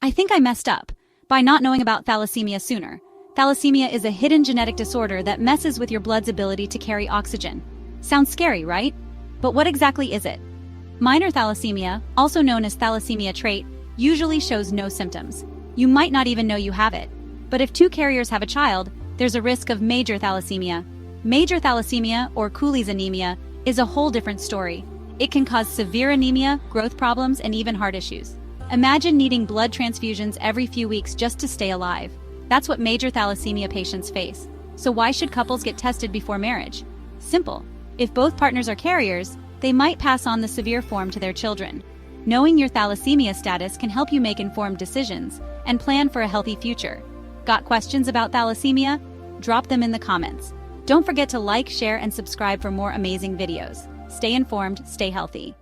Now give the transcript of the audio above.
I think I messed up by not knowing about thalassemia sooner. Thalassemia is a hidden genetic disorder that messes with your blood's ability to carry oxygen. Sounds scary, right? But what exactly is it? Minor thalassemia, also known as thalassemia trait, usually shows no symptoms. You might not even know you have it. But if two carriers have a child, there's a risk of major thalassemia. Major thalassemia, or Cooley's anemia, is a whole different story. It can cause severe anemia, growth problems, and even heart issues. Imagine needing blood transfusions every few weeks just to stay alive. That's what major thalassemia patients face. So why should couples get tested before marriage? Simple. If both partners are carriers, they might pass on the severe form to their children. Knowing your thalassemia status can help you make informed decisions and plan for a healthy future. Got questions about thalassemia? Drop them in the comments. Don't forget to like, share, and subscribe for more amazing videos. Stay informed, stay healthy.